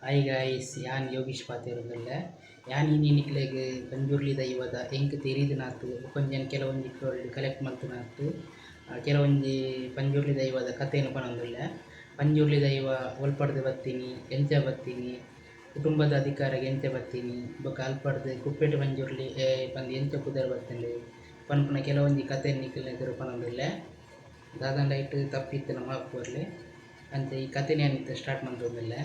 Hi guys, ಯಾನ್ ಯೋಗೀಶ್ ಪಾತೆರುಂದುಲ್ಲ. ಯಾನ್ ಇನ್ನಿಕ್ಲೆಗ್ ಪಂಜುರ್ಲಿ ದೈವದ ಎಂಕ್ ತೆರಿದಿನಾತ್ ಕೊಂಚ ಕೆಲವೊಂಜಿ ಕಲೆಕ್ಟ್ ಮಲ್ತುನಾತ್ ಕೆಲವೊಂಜಿ ಪಂಜುರ್ಲಿ ದೈವದ ಕಥೆನ್ ಪನೊಂದುಲ್ಲ. ಪಂಜುರ್ಲಿ ದೈವ ಒಲ್ಪಡ್ದ್ ಬತ್ತಿನಿ ಎಂಚ ಬತ್ತಿನಿ, ಕುಟುಂಬದ ಅಧಿಕಾರಗ್ ಎಂಚ ಬತ್ತಿನಿ, ಬೊಕ ಅಲ್ಪಡ್ದ್ ಕುಪ್ಪೆಟ್ ಪಂಜುರ್ಲಿ ಪಂದ್ ಎಂಚ ಪುದರ್ ಬತ್ತುಂಡ್ ಪನ್ಪುನ ಕೆಲವೊಂಜಿ ಕಥೆನ್ ನಿಕ್ಲೆಗ್ ಪನೊಂದುಲ್ಲೆ. ದಾದಾಂಡ ಐಟ್ ತಪ್ಪಿತ್ತುನ ಮಾಪ್ಪುವೆರ್ಲೆ ಅಂಚ ಈ ಕಥೆನ ಯಾನ್ ಇತ್ತೆ ಸ್ಟಾರ್ಟ್ ಮಂತೊಂದುಲ್ಲೆ.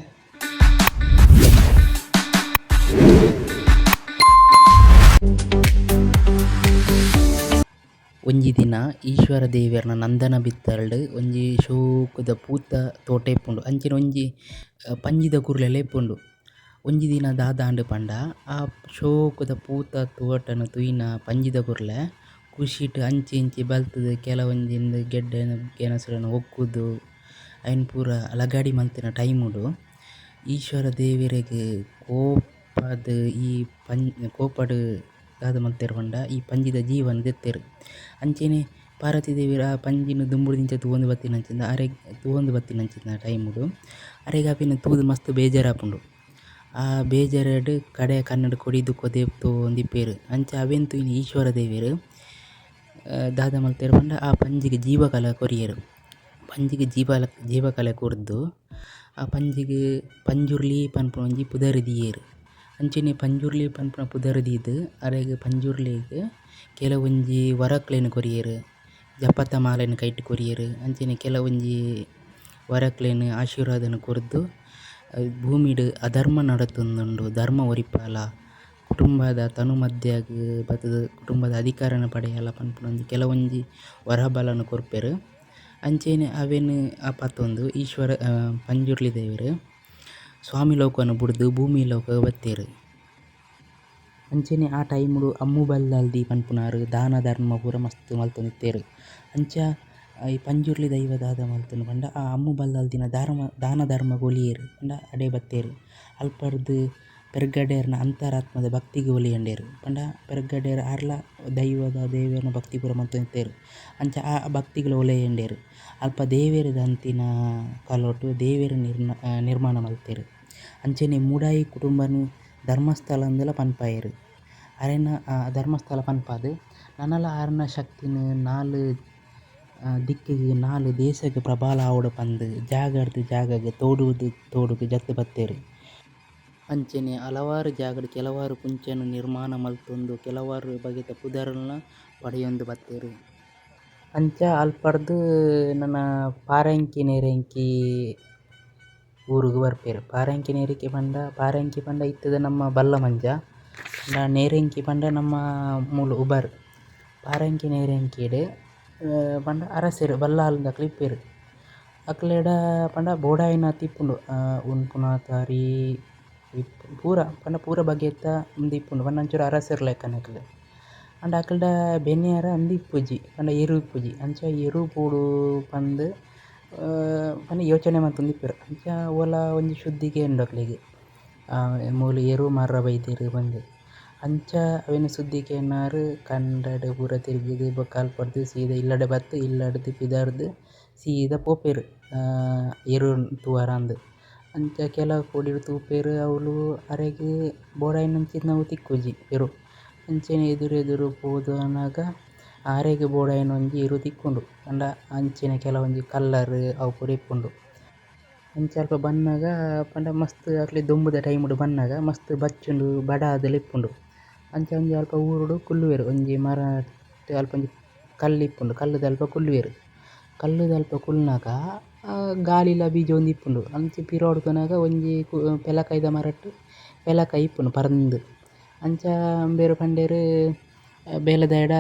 ಒಂಜಿ ದಿನ ಈಶ್ವರ ದೇವೆರ್ನ ನಂದನ ಬಿತ್ತಲ್ಡ್ ಒಂಜಿ ಶೋಕುದ ಪೂತ ತೋಟ ಇಪ್ಪುಂಡು. ಅಂಚನೆ ಒಂಜಿ ಪಂಜಿದ ಕುರ್ಲೆಲ ಇಪ್ಪುಂಡು. ಒಂಜಿ ದಿನ ದಾದಾಂಡ್ ಪಂಡ ಆ ಶೋಕುದ ಪೂತ ತೋಟನ್ ತೂಯಿನ ಪಂಜಿದ ಕುರ್ಲೆ ಖುಷಿಟ್ ಅಂಚಿ ಇಂಚಿ ಬಲ್ತುದು ಕೆಲವೊಂಜಿಂದ್ ಗೆಡ್ಡೆ ಗೆನಸುಲೆನ್ ಒಕ್ಕುದು ಅಯ್ನ್ ಪೂರ ಲಗಾಡಿ ಮಲ್ತಿನ ಟೈಮುಡು ಈಶ್ವರ ದೇವೆರೆಗ್ ಕೋಪದ್ ಈ ಕೋಪಡ್ ದಾದ ಮಲ್ತೆರ್ ಪಂಡ ಈ ಪಂಜಿದ ಜೀವನ್ ದೆತ್ತೆರ್. ಅಂಚನೆ ಪಾರ್ವತಿ ದೇವಿರ ಆ ಪಂಜಿನ್ ದುಂಬುಡು ದಿಂಚ ತೂವೊಂದು ಬತ್ತಿನಂಚಿಂದ ತೂವೊಂದು ಬತ್ತಿನಂಚಿನ ಟೈಮುಡು ಅರೆಗ್ ಆಪಿನ ತೂದ್ ಮಸ್ತ್ ಬೇಜಾರಾಪುಂಡು. ಆ ಬೇಜಾರಡ್ ಕಡೆ ಕನ್ನಡ್ ಕೊಡಿದು ಕೊದೆಪ್ ತೂವೊಂದಿಪ್ಪೆರ್. ಅಂಚ ಅವೆನ್ ತೂಯಿನ ಈಶ್ವರ ದೇವೆರ್ ದಾದ ಮಲ್ತೆರ್ ಪಂಡ ಆ ಪಂಜಿಗ್ ಜೀವಕಲ ಕೊರಿಯೆರ್. ಪಂಜಿಗ್ ಜೀವಕಲೆ ಕೊರ್ದು ಆ ಪಂಜಿಗ್ ಪಂಜುರ್ಲಿ ಪನ್ಪುನ ಒಂಜಿ ಪುದರ್ ದಿಯೆರ್. ಅಂಚನೆ ಪಂಜುರ್ಲಿ ಪನ್ಪುನ ಪುದರ್ ದೀದ್ ಅರೆಗ್ ಪಂಜುರ್ಲಿಗ್ ಕೆಲವೊಂಜಿ ವರಕ್ಲೆನ್ ಕೊರಿಯೆರ್, ಜಪತ ಮಾಲೆನ್ ಕೈಟ್ ಕೊರಿಯೆರ್. ಅಂಚನೆ ಕೆಲವೊಂಜಿ ವರಕ್ಲೆನ್ ಆಶೀರ್ವಾದನ್ ಕೊರ್ದು ಭೂಮಿಡ್ ಅಧರ್ಮ ನಡತೊಂದುಂಡು ಧರ್ಮ ಒರಿಪಾಲ, ಕುಟುಂಬದ ತನು ಮದ್ಯಾಗ್ ಬತ್ತುದು ಕುಟುಂಬದ ಅಧಿಕಾರನ ಪಡೆಯಲ ಪನ್ಪುನ ಒಂಜಿ ಕೆಲವೊಂಜಿ ವರಬಲನ್ ಕೊರ್ಪೆರ್. ಅಂಚನೆ ಅವೆನ್ ಆಪತ್ತೊಂದು ಈಶ್ವರ ಪಂಜುರ್ಲಿ ದೇವೆರ್ ಸ್ವಾಮಿ ಲೋಕನ್ ಬುಡ್ದು ಭೂಮಿ ಲೋಕಗ್ ಬತ್ತೆರ್. ಅಂಚನೆ ಆ ಟೈಮುಡು ಅಮ್ಮು ಬಲ್ದಾಲ್ದಿ ಪನ್ಪುನಾರ್ ದಾನ ಧರ್ಮ ಪೂರ ಮಸ್ತ್ ಮಲ್ತೊಂದಿತ್ತೆರ್. ಅಂಚ ಈ ಪಂಜುರ್ಲಿ ದೈವ ದಾದ ಮಲ್ತುಂಡು ಪಂಡ ಆ ಅಮ್ಮು ಬಲ್ದಾಲ್ದಿನ ದಾನ ಧರ್ಮಗ್ ಒಲಿಯೆರ್ ಪಂಡ ಅಡೆ ಬತ್ತೆರ್. ಅಲ್ಪಡ್ದ್ ಪೆರ್ಗಡೇರ್ನ ಅಂತರಾತ್ಮದ ಭಕ್ತಿಗ್ ಒಲಿಯಂಡೆರ್ ಪಂಡ ಪೆರ್ಗಡೇರ್ ಆರ್ಲ ದೈವದ ದೇವೆರ್ನ ಭಕ್ತಿ ಪೂರ ಮಲ್ತೊಂದಿತ್ತೆರ್. ಅಂಚ ಆ ಭಕ್ತಿಗ್ಲ ಒಲೆಯಂಡೆರ್ ಅಲ್ಪ ದೇವೆರ್ದ ಅಂತಿನ ಕಲೋಟ್ ದೇವೆರ್ ನಿರ್ಮಾಣ ಮಲ್ತೆರ್. ಅಂಚನೆ ಮುಡಾಯಿ ಕುಟುಂಬನ್ ಧರ್ಮಸ್ಥಳ ಅಂದಲ ಪನ್ಪಾಯೆರ್. ಅರೆನ ಧರ್ಮಸ್ಥಳ ಪನ್ಪಾದ್ ನನಲ ಆರ್ನ ಶಕ್ತಿನ್ ನಾಲ್ ದಿಕ್ಕಿಗ್ ನಾಲ್ ದೇಶಗ್ ಪ್ರಬಲ ಆವೊಡು ಪಂದ್ ಜಾಗಡ್ದ್ ಜಾಗಗ್ ತೋಡುಗ್ ಜತ್ ಬತ್ತೆರ್. ಅಂಚನೆ ಹಲವಾರು ಜಾಗಡ್ ಕೆಲವಾರು ಕುಂಚನ್ ನಿರ್ಮಾಣ ಮಲ್ತೊಂದು ಕೆಲವಾರು ಬಗೆತ ಪುದರ್ನ ಪಡೆಯೊಂದು ಬತ್ತೆರ್. ಅಂಚ ಅಲ್ಪಡ್ದ್ ನನ ಪಾರಂಕಿ ನೆರೆಂಕಿ ಊರುಗ್ ಬರ್ಪೆರ್. ಪಾರಂಕಿ ಪಂಡ ಇತ್ತೆದ ನಮ್ಮ ಬಲ್ಲ ಮಂಜ, ನೆರೆಂಕಿ ಪಂಡ ನಮ್ಮ ಮೂಲು ಉಬರ್. ಪಾರಂಕಿ ನೆರೆಂಕಿಡ್ ಪಂಡ ಅರಸೆರ್ ಬಲ್ಲಾಲ್ದಕ್ಲ್ ಇಪ್ಪೆರ್. ಅಕ್ಲೆಡ ಪಂಡ ಬೋಡಾಯಿನ ತಿಪ್ಪುಂಡು ಉನ್ಪುನಾತಾರಿ ಪೂರ ಬಗೆತ ಉಂದು ಪಂಡ ಅಂಚೂರು ಅರಸೆರ್ ಲೆಕ್ಕನೆ ಅಕ್ಲ್. ಆಂಡ ಅಕ್ಲ್ಡ ಬೆನ್ಯಾರ ಅಂದ್ ಇಪ್ಪುಜಿ ಪಂಡ ಎರು ಇಪ್ಪುಜಿ. ಅಂಚ ಎರು ಪೋಡು ಪಂದ್ ಪಂಡ ಯೋಚನೆ ಮಂತೊಂದಿಪ್ಪೆರ್. ಅಂಚ ಓಲ ಒಂಜಿ ಶುದ್ಧಿಗೆ ಉಂಡು ಅಕ್ಲೆಗ್ ಮೂಲು ಎರು ಮರ್ರ ಬೈದೆರ್ ಪಂದ್. ಅಂಚ ಅವೆನ್ ಶುದ್ಧಿಕೆನ್ನಾರ್ ಕಂಡಡ್ ಪೂರ ತಿರ್ಗಿದ್ ಬೊಕ ಅಲ್ಪಡ್ದ್ ಸೀದಾ ಇಲ್ಲಡೆ ಬತ್ತ್ ಇಲ್ಲಡ್ದ್ ಪಿದರ್ದ್ ಸೀದಾ ಪೋಪೆರ್ ಎರು ತೂವರಾಂದ್. ಅಂಚ ಕೆಲ ಕೋಡಿಡ್ ತೂಪೆರ್ ಅವ್ಲು ಅರೆಗ್ ಬೋಡಾಯಿನಂಚಿಂದ ಅವು ತಿಕ್ಕುಜಿ ಎರು. ಅಂಚನೆ ಎದುರು ಪೋದು ಅರೆಗ್ ಬೋಡಾಯಿನ ಒಂಜಿ ಎರು ತಿಕ್ಕುಂಡು ಪಂಡ ಅಂಚನೆ ಕೆಲವೊಂಜಿ ಕಲ್ಲರ್ ಅವು ಪೂರ ಇಪ್ಪುಂಡು. ಅಂಚ ಅಲ್ಪ ಬನ್ನಗ ಪಂಡ ಮಸ್ತ್ ಅಕ್ಲೆ ದೊಂಬುದ ಟೈಮುಡು ಬನ್ನಗ ಮಸ್ತ್ ಬಚ್ಚುಂಡು ಬಡಾದ್ಲ ಇಪ್ಪುಂಡು. ಅಂಚ ಒಂಜಿ ಅಲ್ಪ ಊರುಡು ಕುಲ್ಲುವೆರ್ ಒಂಜಿ ಮರಟ್ ಅಲ್ಪ ಒಂಜಿ ಕಲ್ಲು ಇಪ್ಪುಂಡು ಕಲ್ಲುದ ಅಲ್ಪ ಕುಲ್ಲುವೆರ್. ಕಲ್ಲುದ ಅಲ್ಪ ಕುಲ್ನಗ ಗಾಲಿಲ ಬೀಜ ಒಂಜಿ ಇಪ್ಪುಂಡು. ಅಂಚ ಪಿರಾವುಡು ತೂನಗ ಒಂಜಿ ಪೆಲಕೈದ ಮರಟ್ ಪೆಲಕಾಯಿ ಇಪ್ಪುಂಡು ಪರ್ಂದ್. ಅಂಚ ಉಂದೆರ್ ಪಂಡೆರ್ ಬೇಲೆದಾಯಡ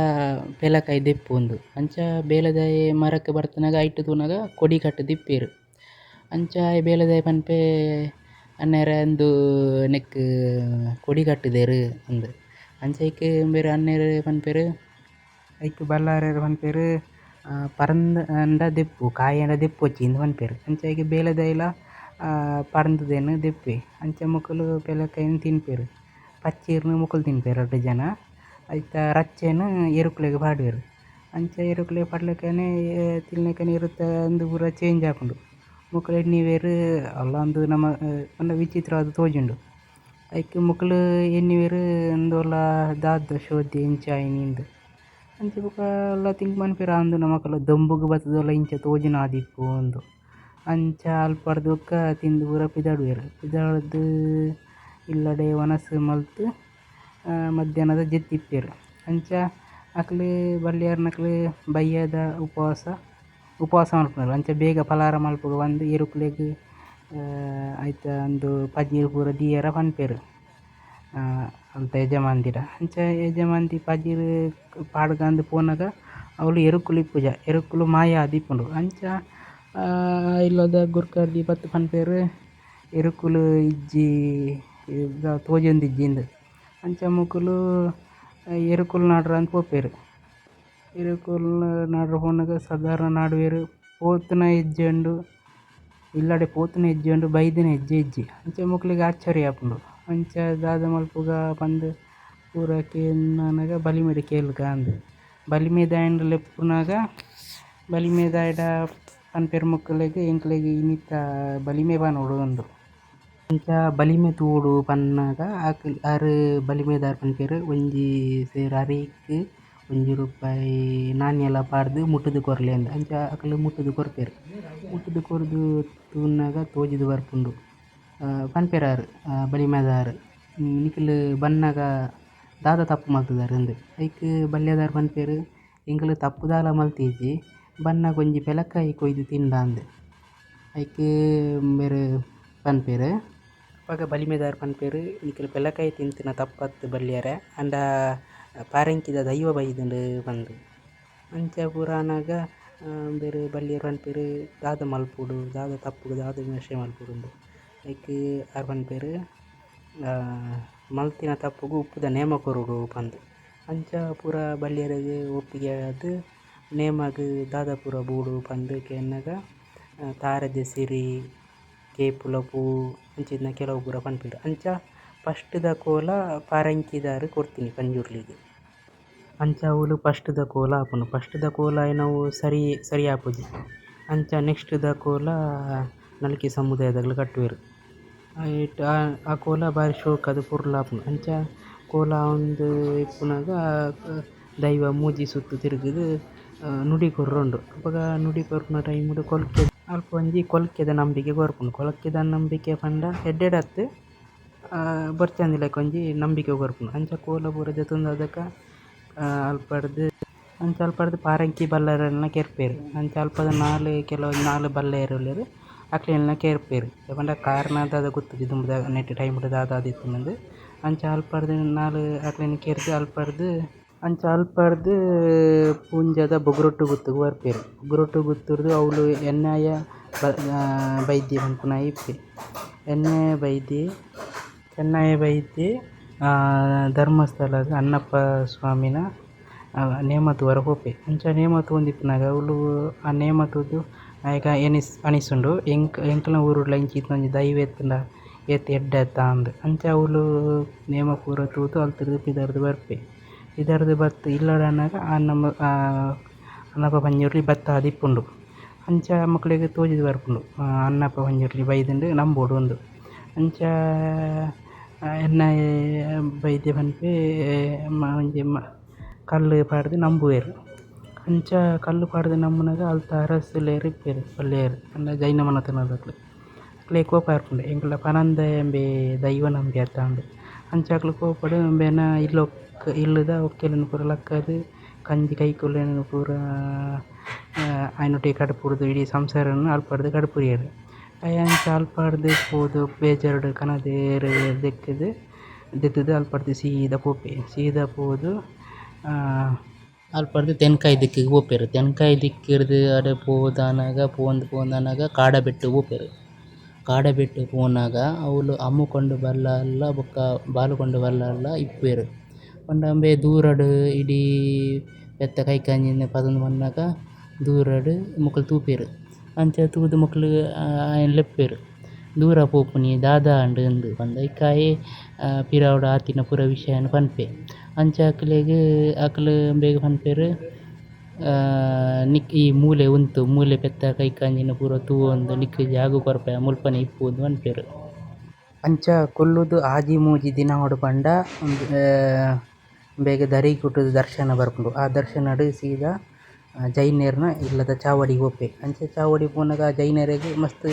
ಪೆಲಕಾಯಿ ದೆಪ್ಪೊಂದು. ಅಂಚ ಬೇಲೆದಾಯೆ ಮರಕ್ ಬರ್ತನಗ ಐಟ್ ತೂನಗ ಕೊಡಿ ಕಟ್ ದಿಪ್ಪೆರ್. ಅಂಚ ಬೇಲೆದಾಯೆ ಪನ್ಪೆ ಅನ್ನೆರೆ ಅಂದು ನೆಕ್ಕ್ ಕೊಡಿ ಕಟ್ಟುದೆರ್ ಅಂದ್. ಅಂಚ ಐಕ್ ಉಂಬೆರ್ ಅನ್ನೆರೆ ಪನ್ಪೆರ್ ಐಕ್ ಬಲ್ಲಾರೆರ್ ಪನ್ಪೆರ್ ಪರಂದ ದೆಪ್ಪು ಕಾಯೆಂಡ ದೆಪ್ಪೊಚ್ಚಿಂದ್ ಪನ್ಪೆರ್. ಅಂಚ ಐಕ್ ಬೇಲೆದಾಯೆಲ ಪರ್ಂದುದೆನ್ ದೆಪ್ಪೆ. ಅಂಚ ಮೊಕುಲು ಪೆಲಕಾಯಿನ್ ತಿನ್ಪೆರ್. ಪಚ್ಚೀರ್ನ್ ಮೊಕುಲು ತಿನ್ಪೆರ್ ರಡ್ಡ್ ಜನ. ಐತ ರಚ್ಚೆನ್ ಎರುಕುಲೆಗ್ ಪಾಡ್ವೆರ್. ಅಂಚ ಎರುಕುಲೆಗ್ ಪಾಡ್ಲಕನೆ ತಿನ್ಲಕನೆ ಇರುತ್ತ ಅಂದ್ ಪೂರ ಚೇಂಜ್ ಆಪುಂಡು. ಮೊಕುಲು ಎನ್ನಿವೇರು ಅಲ್ಲ ಅಂದು ನಮ ಪಂಡ ವಿಚಿತ್ರವಾದ ತೋಜುಂಡು. ಐಕ್ ಮೊಕುಲು ಎನ್ನಿವೇರು ಉಂದೋಲ ದಾದ ಶೋಧಿ ಎಂಚ ಆಯಿನಿಂದ್ ಅಂಚ ಬೊಕ ಎಲ್ಲ ತಿಂಕ್ ಮನ್ಪೆರ್ ಅಂದು ನಮಕುಲು ದೊಂಬುಗು ಬತ್ತುದಲ ಇಂಚ ತೋಜುನ ಆದಿಪ್ಪು ಉಂದು. ಅಂಚ ಅಲ್ಪರ್ದ್ ಬೊಕ ತಿಂದು ಪೂರ ಪಿದಾಡುವೆರ್. ಪಿದಾಡ್ದ್ ಇಲ್ಲಡೆ ವನಸ್ ಮಲ್ತ್ ಮಧ್ಯಾಹ್ನದ ಜೆತ್ತಿಪ್ಪೆರ್. ಅಂಚ ಅಕ್ಲೆ ಬಲ್ಯಾರ್ನಕ್ಲೆ ಬಯ್ಯದ ಉಪವಾಸ ಮಲ್ಪುನಾರ್. ಅಂಚ ಬೇಗ ಫಲಾರ ಮಲ್ಪುಗ ಬಂದು ಎರುಕುಲೆಗ್ ಐತ ಅಂದು ಪಜೀರ್ ಪೂರ ದಿಯರೆ ಪನ್ಪೆರ್ ಅಲ್ತ ಯಜಮಾನ್ದಿರ. ಅಂಚ ಯಜಮಾನ್ತಿ ಪಜೀರ್ ಪಾಡ್ದ್ ಪೋನಗ ಅವ್ಲು ಎರುಕುಲು ಇಪ್ಪುಜ ಎರುಕುಲು ಮಾಯ ಆದಿಪ್ಪುಂಡು. ಅಂಚ ಇಲ್ಲದ ಗುರ್ಕರ್ದಿ ಬತ್ತ್ ಪನ್ಪೆರ್ ಎರುಕುಲು ಇಜ್ಜಿ ತೋಜೊಂದಿಜ್ಜಿಂದ್. ಅಂಚ ಮೊಕುಲು ಎರುಕುಲು ನಾಡ್ರ ಅಂದ್ ಪೋಪೆರ್. ಎರುಕುಲು ನಾಡ್ರ ಪೋನಗ ಸಾಧಾರಣ ನಾಡುವೆರ್ ಪೋತುನ ಹೆಜ್ಜೆ ಉಂಡು ಇಲ್ಲಡೆ ಪೋತುನ ಹೆಜ್ಜೆ ಉಂಡು ಬೈದಿನ ಹೆಜ್ಜೆ ಇಜ್ಜಿ. ಅಂಚ ಮೊಕ್ಲಿಗ್ ಆಶ್ಚರ್ಯ ಆಪುಂಡು. ಅಂಚ ದಾದ ಮಲ್ಪುಗ ಪಂದ್ ಪೂರ ಕೇನ್ನನಗ ಬಲಿಮೆಡ್ ಕೇಲ್ಗ ಅಂದ್. ಬಲಿಮೆ ದಾಯಂಡ್ ಲೆಪ್ಪುನಾಗ ಬಲಿಮೆ ದಾಯಡ ಪನ್ಪೆರ್ ಮೊಕ್ಕುಲೆಗ್ ಎಂಕ್ಲೆಗ್ ಇನ್ನಿತ್ತ ಬಲಿಮೆ ಪಾನೊಡು ಉಂದು. ಅಂಚ ಬಲಿಮೆ ತೂವೊಡು ಪನ್ನಗ ಆರ್ ಬಲಿಮೆದಾರ್ ಪನ್ಪೆರ್ ಒಂಜಿ ಸೇರು ಅರಿಕ್ ₹1 ನಾಣ್ಯಲ ಪಾಡ್ದ್ ಮುಟ್ಟುದು ಕೊರ್ಲೆ ಅಂದ್. ಅಂಚ ಅಕ್ಲ್ ಮುಟ್ಟುದು ಕೊರ್ಪೆರ್. ಮುಟ್ಟುದು ಕೊರ್ದು ತೂನಗ ತೋಜುದು ಬರ್ಪುಂಡು ಪನ್ಪೆರ್ ಆರ್ ಬಲಿಮೆದಾರ್ ನಿಕುಲು ಬನ್ನಗ ದಾದ ತಪ್ಪು ಮಲ್ತುದಾರ್ ಅಂದ್. ಐಕ್ ಬಲ್ಯದಾರ್ ಪನ್ಪೆರ್ ಎಂಕುಲು ತಪ್ಪು ದಾಲ ಮಲ್ತೀಜಿ ಬನ್ನಗ ಒಂಜಿ ಪೆಲಕಾಯಿ ಕೊಯ್ದು ತಿಂಡ ಅಂದ್. ಐಕ್ ಬೇರೆ ಪನ್ಪೆರ್ ಅಪಗ ಬಲಿಮೆದಾರ್ ಪನ್ಪೆರ್ ನಿಕುಲು ಪೆಲಕಾಯಿ ತಿಂತಿನ ತಪ್ಪತ್ತು ಬಲ್ಯರೆ ಆಂಡ ಪಾರೆಂಕಿದ ದೈವ ಬೈದುಂಡು ಪಂದ್. ಅಂಚ ಪುರಾಣಗ ಬೇರೆ ಬಲ್ಯರ್ ಪನ್ಪೆರ್ ದಾದ ಮಲ್ಪೊಡು ದಾದ ತಪ್ಪುಗು ದಾದ ವಿಮರ್ಶೆ ಮಲ್ಪೊಡುಂಡು. ಐಕ್ ಆರ್ ಪನ್ಪೆರ್ ಮಲ್ತಿನ ತಪ್ಪುಗು ಉಪ್ಪುದ ನೇಮ ಕೊರೊಡು ಪಂದ್. ಅಂಚ ಪೂರ ಬಲ್ಯರೆಗ್ ಒಪ್ಪಿಗೆ ಆದ್ ನೇಮಗ್ ದಾದ ಪೂರ ಬೂಡು ಪಂದ್ ಕೆನ್ನಗ ತಾರೆದ ಸಿರಿ ಕೇಪುಲ ಪೂ ಅಂಚಿತ್ನ ಕೆಲವು ಪೂರ ಪನ್ಪೆರ್. ಅಂಚ ಫಸ್ಟ್‌ದ ಕೋಲ ಪಾರೆಂಕಿದಾರ್ ಕೊರ್ತಿನಿ ಪಂಜುರ್ಲಿಗ್. ಅಂಚ ಅವ್ಲು ಫಸ್ಟ್‌ದ ಕೋಲ ಆಪುಂಡು. ಫಸ್ಟ್‌ದ ಕೋಲ ಆಯ್ನವು ಸರಿ ಆಪುಜಿ. ಅಂಚ ನೆಕ್ಸ್ಟ್‌ದ ಕೋಲ ನಲ್ಕಿ ಸಮುದಾಯದಕ್ಲ್ ಕಟ್ವೆರ್. ಐಟ್ ಆ ಕೋಲ ಬಾರಿ ಶೋಕದ್ ಪೊರ್ಲಾಪುಂಡು. ಅಂಚ ಕೋಲ ಆವೊಂದ್ ಇಪ್ಪುನಗ ದೈವ ಮೂಜಿ ಸುತ್ತು ತಿರುಗುದು ನುಡಿ ಕೊರ್ರೋಂಡು. ಅಪಗ ನುಡಿ ಕೊರ್ಪುನ ಟೈಮ್‌ಡ್ ಅಲ್ಪ ಒಂಜಿ ಕೊಲ್ಕೆದ ನಂಬಿಕೆ ಕೊರ್ಪುಂಡು. ಕೊಲ್ಕೆದ ನಂಬಿಕೆ ಪಂಡ ಎಡ್ಡೆಡತ್ ಬೊರ್ಚಂದಿ ಒಂಜಿ ನಂಬಿಕೆ ಕೊರ್ಪುಂಡು. ಅಂಚ ಕೋಲ ಪೂರ ದೆತೊಂದು ಅಲ್ಪಡ್ದ್ ಪಾರೆಂಕಿ ಬಲ್ಲೆರೆಲ್ನ ಕೆರ್ಪೆರ್. ಅಂಚ ಅಲ್ಪದ ಕೆಲವು 4 ಬಲ್ಲೆರ್ ಉಲ್ಲೆರ್ ಅಕ್ಲೆಲ್ನ ಕೆರ್ಪೆರ್. ದಾಯೆ ಪಂಡ ಕಾರಣ ದಾದ ಗೊತ್ತಿಜ್ಜಿ ದುಂಬುದ ನೆಟ್ಟ್ ಟೈಮ್‌ಡ್ ದಾದ ಆದಿಪ್ಪುಂಡುಂದು. ಅಂಚ ಅಲ್ಪಡ್ದ್ 4 ಅಕ್ಲೆನ ಕೆರ್ದು ಅಲ್ಪಡ್ದ್ ಪೂಂಜದ ಬೊಗುರೊಟ್ಟು ಗುತ್ತುಗು ಬರ್ಪೆರ್. ಬೊಗುರೊಟ್ಟು ಗುತ್ತುರ್ದು ಅವ್ಲು ಎನ್ನಾಯ ಬೈದ್ಯ ಪನ್ಪುನಾಯ ಇಪ್ಪೆ. ಎನ್ನಾಯ ಬೈದ್ಯೆ ಧರ್ಮಸ್ಥಳಗ್ ಅಣ್ಣಪ್ಪ ಸ್ವಾಮಿನ ನೇಮ ತೂವರೆ ಪೋಪೆ. ಅಂಚ ನೇಮ ತೂಂದಿಪ್ಪುನಗ ಅವ್ಲು ಆ ನೇಮ ತೂದು ಆಯ್ಗ ಅನಿಸುಂಡು ಎಂಕಲ್ನ ಊರುಡ್ಲ ಇಂಚಿತ್ಂಜಿ ದೈವ ಏತ್ ಎಡ್ಡೆತ್ತ ಅಂದ್. ಅಂಚ ಅವ್ಲು ನೇಮ ಪೂರ ತೂದು ಅಲ್ತರ್ದು ಪಿದರ್ದು ಬರ್ಪೆ. ಪಿದರ್ದು ಬತ್ತ್ ಇಲ್ಲಡನ್ನಗ ಅಣ್ಣಪ್ಪ ಪಂಜುರ್ಲಿ ಬತ್ತ ಆದಿಪ್ಪುಂಡು. ಅಂಚ ಮಕ್ಳೆಗ್ ತೋಜುದು ಬರ್ಪುಂಡು ಅಣ್ಣಪ್ಪ ಪಂಜುರ್ಲಿ ಬೈದ್ಂಡ್ ನಂಬೋಡು ಉಂದು. ಅಂಚ ಎನ್ನಾಯ ಬೈದ್ಯ ಪನ್ಪೆ ಒಂಜಿ ಕಲ್ಲು ಪಾಡ್ದ್ ನಂಬುವೆರ್. ಅಂಚ ಕಲ್ಲು ಪಾಡ್ದ್ ನಂಬುನಗ ಅಲ್ತ ಅರಸುಲೆರ್ ಇಪ್ಪೆರ್ ಬಲ್ಲೆರ್ ಪಂಡ ಜೈನ ಮನತನದಕ್ಲ್. ಅಕ್ಲೆಗ್ ಕೋಪ ಆರ್ಪುಂಡು ಎಂಕಲ್ನ ಪನಂದ ಎಂಬೆ ದೈವ ನಂಬ್ಯತ ಅಂದ್. ಅಂಚ ಅಕ್ಲ್ ಕೋಪಡ್ ಎಂಬೆನ ಇಲ್ಲುದ ಒಕ್ಕೆಲಿನ ಪೂರ ಲಕ್ಕದ್ ಕಂಜಿ ಕೈಕೊಲ್ಲಿನ ಪೂರ ಆಯ್ನೊಟ್ಟಿಗೆ ಕಡುಪುಡ್ದು ಇಡೀ ಸಂಸಾರನ್ ಅಲ್ಪಡ್ದ್ ಕಡುಪುವೆರ್. ಅಂಚ ಅಲ್ಪಡ್ದ್ ಪೋದು ಬೇಜಾರುಡು ಕನದೆರ್ ದೆತ್ತುದು ಅಲ್ಪಡ್ದ್ ಸೀದಾ ಪೋಪೆ. ಸೀದಾ ಪೋದು ಅಲ್ಪಡ್ದ್ ತೆನ್ಕಾಯಿ ದಿಕ್ಕಿಗ್ ಪೋಪೆರ್. ತೆನ್ಕಾಯಿ ದಿಕ್ಕಿರ್ದ್ ಅಡೆ ಪೋಂದನಗ ಕಾಡ ಬೆಟ್ಟು ಪೋಪೆರ್. ಕಾಡ ಬೆಟ್ಟು ಪೋನಗ ಅವ್ಲು ಅಮ್ಮುಕೊಂಡ್ ಬಲ್ಲಲ್ಲ ಬೊಕ್ಕ ಬಾಲುಕೊಂಡ್ ಬಲ್ಲಲ್ಲ ಇಪ್ಪುವೆರ್. ಪಂಡ ಅಂಬೆ ದೂರಡ್ ಇಡೀ ಬೆತ್ತ ಕೈಕಾಂಜಿನ ಪತೊಂದು ಪನ್ನಗ ದೂರಡ್ ಮೊಕುಲು ತೂಪೆರ್. ಅಂಚ ತೂದು ಮೊಕುಲು ಆಯನ್ ಲೆಪ್ಪೆರ್ ದೂರ ಪೋಪುನಿ ದಾದ ಅಂಡ್ ಅಂದ್ ಪಂದ್. ಐಕಾಯೆ ಪಿರಾವುಡು ಆತಿನ ಪೂರ ವಿಷಯನ್ ಪನ್ಪೆ. ಅಂಚ ಅಕ್ಲೆಗ್ ಅಕ್ಲ್ ಬೇಗ ಪನ್ಪೆರ್ ನಿಕ್ ಈ ಮೂಲೆ ಉಂತು ಮೂಲೆ ಪೆತ್ತ ಕೈಕಾಂಜಿನ ಪೂರ ತೂವೊಂದು ನಿಕ್ ಜಾಗ ಕೊರಪೆ ಮುಲ್ಪನೆ ಇಪ್ಪುಂದು ಪನ್ಪೆರ್. ಅಂಚ ಕೊಲ್ಲುದು ಆಜಿ ಮೂಜಿ ದಿನಗಳು ಪಂಡ ಬೇಗ ದರಿಕುಟುದು ದರ್ಶನ ಬರ್ಪುಂಡು. ಆ ದರ್ಶನಡ್ ಸೀದಾ ಜೈನೆರ್ನ ಇಲ್ಲದ ಚಾವಡಿಗೆ ಪೋಪೆ. ಅಂಚ ಚಾವಡಿ ಪೋನಾಗ ಆ ಜೈನೆರೆಗ್ ಮಸ್ತ್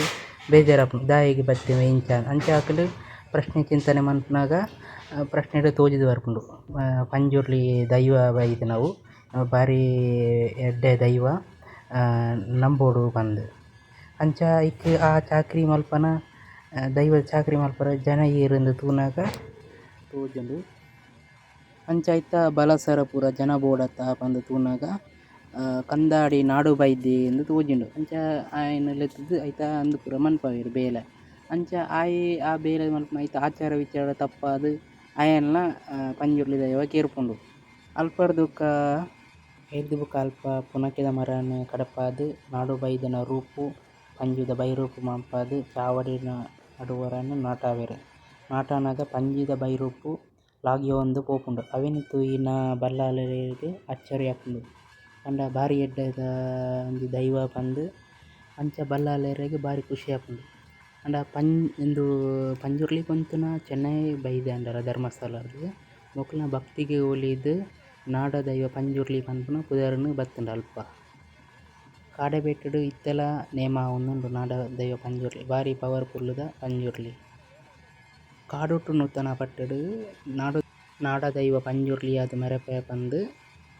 ಬೇಜಾರಾಪುಂಡು ದಾಯೆಗ್ ಬತ್ತೆವು ಎಂಚ ಅಂಚ ಅಕುಲು ಪ್ರಶ್ನೆ ಚಿಂತನೆ ಮನ್ಪುನಾಗ ಪ್ರಶ್ನೆಡ್ ತೋಜುದು ಬರ್ಪುಂಡು. ಪಂಜುರ್ಲಿ ದೈವ ಬೈದ್ ನಾವು ಬಾರಿ ಎಡ್ಡೆ ದೈವ ನಂಬೋಡು ಪಂದ್. ಅಂಚ ಐಕ್ ಆ ಚಾಕ್ರಿ ಮಲ್ಪನ ದೈವದ ಚಾಕ್ರಿ ಮಲ್ಪರ ಜನ ಏರುಂದು ತೂನಗ ತೋಜುಂಡು. ಅಂಚ ಐತ ಬಲಸರ ಪೂರ ಜನ ಬೋಡತ್ತ ಪಂದ್ ತೂನಗ ಕಂದಾಡಿ ನಾಡು ಬೈದ್ಯೆ ಇಂದ್ ತೋಜುಂಡು. ಅಂಚ ಆಯನ ಲೆತ್ತುದು ಐತ ಅಂದ್ ಪೂರ ಮನ್ಪವೆರ್ ಬೇಲೆ. ಅಂಚ ಆ ಬೇಲೆ ಮಲ್ಪುನ ಐತ ಆಚಾರ ವಿಚಾರ ತಪ್ಪಾದ್ ಆಯನ್ಲ ಪಂಜುರ್ಲಿ ದೈವ ಕೇರ್ಪುಂಡು. ಅಲ್ಪರ್ದು ಬೊಕ ಐರ್ದು ಬೊಕ ಅಲ್ಪ ಪುನಕೆದ ಮರನ್ ಕಡಪಾದ್ ನಾಡು ಬೈದ್ಯನ ರೂಪು ಪಂಜುದ ಬೈರೂಪು ಮಲ್ಪಾದ್ ಚಾವಡಿನ ನಡುವರನ್ ನಾಟಾವೆರ್. ನಾಟಾನಗ ಪಂಜಿದ ಬೈರೂಪು ಲಾಗಿಯೊಂದು ಪೋಪುಂಡು. ಅವೆನ್ ತೂಯಿನ ಬಲ್ಲಾಲೆರೆಗ್ ಅಚ್ಚರಿ ಆಪುಂಡು. ಪಂಡ ಬಾರಿ ಎಡ್ಡೆದ ಒಂಜಿ ದೈವ ಪಂದ್ ಅಂಚ ಬಲ್ಲಾಲೆರೆಗ್ ಬಾರಿ ಖುಷಿ ಆಪುಂಡು. ಅಂಡ ಇಂದು ಪಂಜುರ್ಲಿ ಪನ್ಪುನ ಚೆನ್ನೈ ಬೈದ್ಯ ಅಂಡಲ ಧರ್ಮಸ್ಥಳಡ್ ಮೊಕ್ಲ್ನ ಭಕ್ತಿಗೆ ಒಲಿದ್ ನಾಡ ದೈವ ಪಂಜುರ್ಲಿ ಪನ್ಪುನ ಪುದರ್ನ್ ಬತ್ತುಂಡು ಅಲ್ಪ. ಕಾಡೆಬೆಟ್ಟುಡು ಇತ್ತೆಲ ನೇಮ ಆವೊಂದುಂಡು ನಾಡ ದೈವ ಪಂಜುರ್ಲಿ ಬಾರಿ ಪವರ್ಫುಲ್ದ ಪಂಜುರ್ಲಿ. ಕಾಡೊಟ್ಟು ನೂತನ ಪಟ್ಟುಡು ನಾಡ ದೈವ ಪಂಜುರ್ಲಿಯಾದ್ ಮೆರಪೆ ಪಂದ್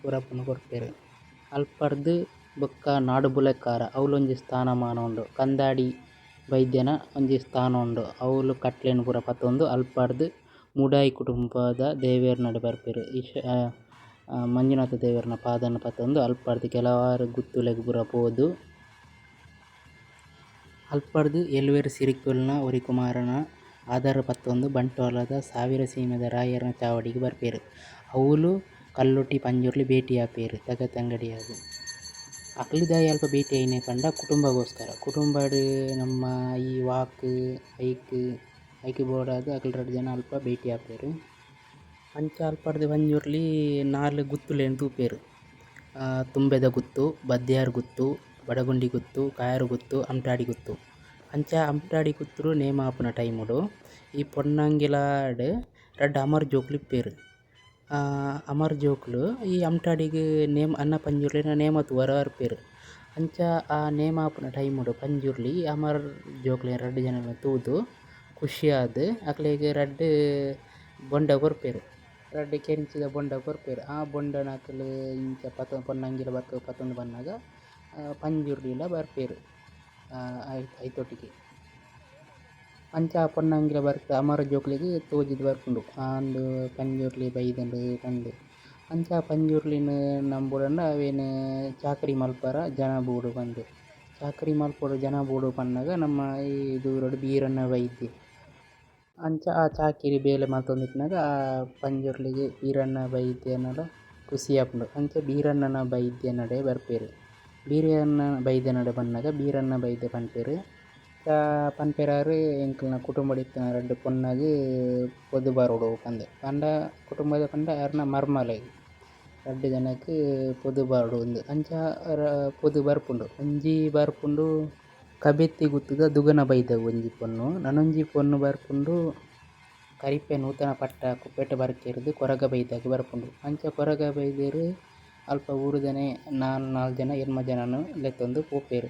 ಪುರಪ್ಪುನ ಕೊರ್ಪೆರ್. ಅಲ್ಪರ್ದು ಬೊಕ್ಕ ನಾಡು ಬುಲೆಕಾರ ಅವ್ಲೊಂಜಿ ಸ್ಥಾನಮಾನ ಉಂಡು. ಕಂದಾಡಿ ಬೈದ್ಯನ ಒಂಜಿ ಸ್ಥಾನ ಉಂಡು. ಅವ್ಲು ಕಟ್ಲೆನ್ ಪೂರ ಪತೊಂದು ಅಲ್ಪರ್ದು ಮುಡಾಯಿ ಕುಟುಂಬದ ದೇವೆರ್ನಡ್ ಬರ್ಪೆರ್. ಮಂಜುನಾಥ ದೇವೆರ್ನ ಪಾದನ್ ಪತೊಂದು ಅಲ್ಪರ್ದು ಕೆಲವಾರು ಗುತ್ತುಲೆಗ್ ಪೂರ ಪೋದು ಅಲ್ಪರ್ದು ಎಲ್ವೆರ್ ಸಿರಿಕೊಲ್ನ ಒರಿಕುಮಾರನ ಆದರ ಪತ್ತೊಂದು ಬಂಟ್ವಾಳದ ಸಾವಿರ ಸೀಮೆದ ರಾಯರ್ನ ಚಾವಡಿಗೆ ಬರ್ಪೆರ್. ಅವ್ಲು ಕಲ್ಲೊಟ್ಟಿ ಪಂಜುರ್ಲಿ ಭೇಟಿಯಾಪೆರ್ ತಗತ್ ಅಂಗಡಿಯಾಗ್. ಅಕ್ಲ್ ದಾಯೆ ಅಲ್ಪ ಭೇಟಿ ಆಯಿನೆ ಪಂಡ ಕುಟುಂಬಗೋಸ್ಕರ. ಕುಟುಂಬಡ್ ನಮ್ಮ ಈ ವಾಕ್ ಐಕ್ ಬೋಡಾದ್ ಅಕ್ಲ್ ರಡ್ಡ್ ಜನ ಅಲ್ಪ ಭೇಟಿ ಆಪೆರ್. ಅಂಚ ಅಲ್ಪರ್ದು ಪಂಜುರ್ಲಿ 4 ಗುತ್ತುಲೆನ್ ತೂಪೆರ್. ತುಂಬೆದ ಗುತ್ತು, ಬದ್ಯಾರ್ ಗುತ್ತು, ಬಡಗುಂಡಿ ಗುತ್ತು, ಕಾಯರು ಗುತ್ತು, ಅಮ್ಟಾಡಿ ಗುತ್ತು. ಅಂಚ ಅಮ್ಟಾಡಿ ಗುತ್ತುಡು ನೇಮ ಆಪುನ ಟೈಮುಡು ಈ ಪೊನ್ನಂಗಿಲಾಡ್ ರಡ್ಡ್ ಅಮರ್ ಜೋಕ್ಲು ಇಪ್ಪೆರ್. ಅಮರ್ ಜೋಕ್ಲು ಈ ಅಮ್ಟಾಡಿಗ್ ಅನ್ನ ಪಂಜುರ್ಲಿನ ನೇಮ ತೂವರ ಬರ್ಪೆರ್. ಅಂಚ ಆ ನೇಮ ಆಪುನ ಟೈಮುಡು ಪಂಜುರ್ಲಿ ಅಮರ್ ಜೋಕ್ಲೆನ್ ರಡ್ಡ್ ಜನಲ ತೂದು ಖುಷಿಯಾದ್ ಅಕ್ಲೆಗ್ ರಡ್ಡ್ ಬೊಂಡ ಕೊರ್ಪೆರ್. ರಡ್ಡ್ ಕೆಂಚಿದ ಬೊಂಡ ಕೊರ್ಪೆರ್. ಆ ಬೊಂಡನ ಅಕ್ಲ್ ಇಂಚ ಪೊನ್ನಂಗಿಲ ಬರ್ಕ್ ಪತೊಂದು ಬನ್ನಗ ಪಂಜುರ್ಲಿಲ ಬರ್ಪೆರ್ ಐತೊಟ್ಟಿಗೆ. ಅಂಚ ಆ ಪೊನ್ನಂಗಿಲ ಬರ್ಕ್ ಅಮರ ಜೋಕ್ಲೆಗ್ ತೋಜುದು ಬರ್ಪುಂಡು ಆಂದ್ ಪಂಜುರ್ಲಿ ಬೈದ್ಂಡ್ ಪಂದ್. ಅಂಚ ಆ ಪಂಜುರ್ಲಿನ್ ನಂಬುಡಂಡ ಅವೆನ್ ಚಾಕರಿ ಮಲ್ಪರ ಜನ ಬೂಡು ಪಂದ್. ಚಾಕರಿ ಮಲ್ಪೊಡು ಜನ ಬೂಡು ಪನ್ನಗ ನಮ್ಮ ಈ ದೂರಡ್ ಬೀರಣ್ಣ ಬೈದ್ಯೆ. ಅಂಚ ಆ ಚಾಕಿರಿ ಬೇಲೆ ಮಲ್ತೊಂದಿಪ್ಪುನಗ ಆ ಪಂಜುರ್ಲಿಗ್ ಬೀರಣ್ಣ ಬೈದ್ಯನಲ ಖುಷಿ ಆಪುಂಡು. ಅಂಚ ಬೀರಣ್ಣನ ಬೈದ್ಯನಡೆ ಬರ್ಪೆರ್. ಬೀರಣ್ಣ ಬೈದ್ಯನಡೆ ಬನ್ನಗ ಬೀರಣ್ಣ ಬೈದ್ಯ ಪನ್ಪೆರ್. ಪನ್ಪೆರಾರ್ ಎಂಕಲ್ನ ಕುಟುಂಬಡ್ ಇತ್ತಿನ ರಡ್ಡ್ ಪೊನ್ನಗ್ ಪೊದು ಬರೊಡು ಪಂದ್. ಪಂಡ ಕುಟುಂಬದ ಪಂಡ ಅರ್ನ ಮರ್ಮಲೆಗ್ ರಡ್ಡ್ ಜನಕ್ ಪೊದು ಬರೊಂದು. ಅಂಚ ಪೊದು ಬರ್ಪುಂಡು. ಒಂಜಿ ಬರ್ಪುಂಡು ಕಬೆತ್ತಿ ಗುತ್ತುದ ದುಗನ ಬೈದ್ಯಗ್ ಒಂಜಿ ಪೊನ್ನು. ನನೊಂಜಿ ಪೊನ್ನು ಬರ್ಪುಂಡು ಕರಿಪೆ ನೂತನ ಪಟ್ಟ ಕುಪ್ಪೆಟ್ ಬರ್ಕೆರ್ದ್ ಕೊರಗ ಬೈದ್ಯಗ್ ಬರ್ಪುಂಡು. ಅಂಚ ಕೊರಗ ಬೈದ್ಯರ್ ಅಲ್ಪ ಊರುದನೆ 4 ಜನ ಎನ್ಮ ಜನನ್ ಲೆತ್ತೊಂದು ಪೋಪೆರ್.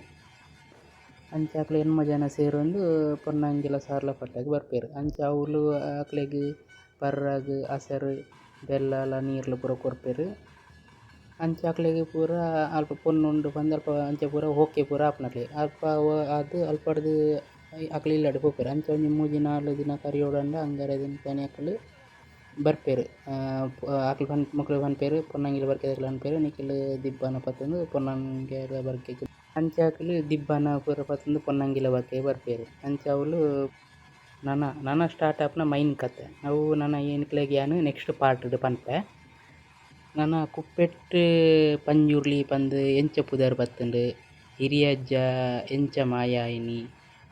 ಅಂಚ ಅಕ್ಲ್ ಎನ್ಮ ಜನ ಸೇರೊಂದು ಪೊನ್ನಂಗಿಲ ಸಾರ್ಲ ಪಟ್ಟಗ್ ಬರ್ಪೆರ್. ಅಂಚ ಅವ್ಲು ಅಕ್ಲೆಗ್ ಪರ್ರಾಗ್ ಅಸರ್ ಬೆಲ್ಲಲ ನೀರ್ಲ ಪೂರ ಕೊರ್ಪೆರ್. ಅಂಚ ಅಕ್ಲೆಗ್ ಪೂರ ಅಲ್ಪ ಪೊನ್ನು ಉಂಡು ಪಂದ್ ಅಲ್ಪ ಅಂಚ ಪೂರ ಓಕೆ ಪೂರ ಆಪುನಕ್ಲೆಗ್ ಅಲ್ಪ ಆದ್ ಅಲ್ಪಡ್ದ್ ಅಕ್ಲ್ ಇಲ್ಲಡ್ ಪೋಪೆರ್. ಅಂಚ ಒಂಜಿ 3-4 ದಿನ ಕರಿಯೊಡಂಡ ಅಂಗಡೆ ದಿಂತನೆ ಅಕ್ಲ್ ಬರ್ಪೆರ್. ಅಕ್ಲ್ ಮೊಕ್ಲೆಗ್ ಪನ್ಪೆರ್ ಪೊನ್ನಂಗಿಲ ಬರ್ಕೆದಕ್ಲೆ ಪನ್ಪೆರ್ ನಿಖಿಲ್ ದಿಬ್ಬನ ಪತೊಂದು ಪೊನ್ನಂಗಿಲ ಬರ್ಕೆಗ್. ಅಂಚ ಅಕ್ಲ್ ದಿಬ್ಬನ ಪೂರ ಪತೊಂದು ಪೊನ್ನಂಗಿಲ ಬರ್ಕೆಗ್ ಬರ್ಪೆರ್. ಅಂಚ ಅವ್ಲು ನನ ಸ್ಟಾರ್ಟ್ ಆಪುನ ಮೈನ್ ಕತೆ. ಅವು ನನ ಎನ್ಕ್ಲೆಗ್ ಯಾನ್ ನೆಕ್ಸ್ಟ್ ಪಾರ್ಟ್ಡ್ ಪನ್ಪೆ. ನನ ಕುಪ್ಪೆಟ್ ಪಂಜುರ್ಲಿ ಪಂದ್ ಎಂಚ ಪುದರ್ ಬತ್ತುಂಡ್ ಹಿರಿಯಜ್ಜ ಎಂಚ ಮಾಯ ಆಯಿನಿ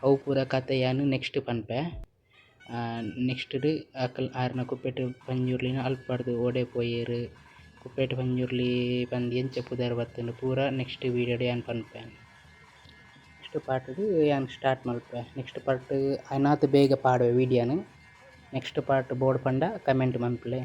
ಅವು ಪೂರ ಕತೆ ಯಾನ್ ನೆಕ್ಸ್ಟ್ ಪನ್ಪೆ. ನೆಕ್ಸ್ಟ್ಡ್ ಅಕ್ಲ್ ಆರ್ನ ಕುಪ್ಪೆಟ್ ಪಂಜುರ್ಲಿನ ಅಲ್ಪರ್ದು ಒಡೆ ಪೋಯೆರ್ ಕುಪ್ಪೇಟ್ ಪಂಜುರ್ಲಿ ಪಂದು ಎಂಚ ಪುದರ್ ಬತ್ತುಂಡು ಪೂರ ನೆಕ್ಸ್ಟ್ ವೀಡಿಯೋಡು ಯಾನ್ ಪನ್ಪೇನ್. ನೆಕ್ಸ್ಟ್ ಪಾರ್ಟ್ಡ್ ಯಾನ್ ಸ್ಟಾರ್ಟ್ ಮಲ್ಪೆ. ನೆಕ್ಸ್ಟ್ ಪಾರ್ಟ್ ಐನಾತ್ ಬೇಗ ಪಾಡುವೆ ವೀಡಿಯೋನು. ನೆಕ್ಸ್ಟ್ ಪಾರ್ಟ್ ಬೋರ್ಡ್ ಪಂಡ ಕಮೆಂಟ್ ಮನ್ಪುಲೆ.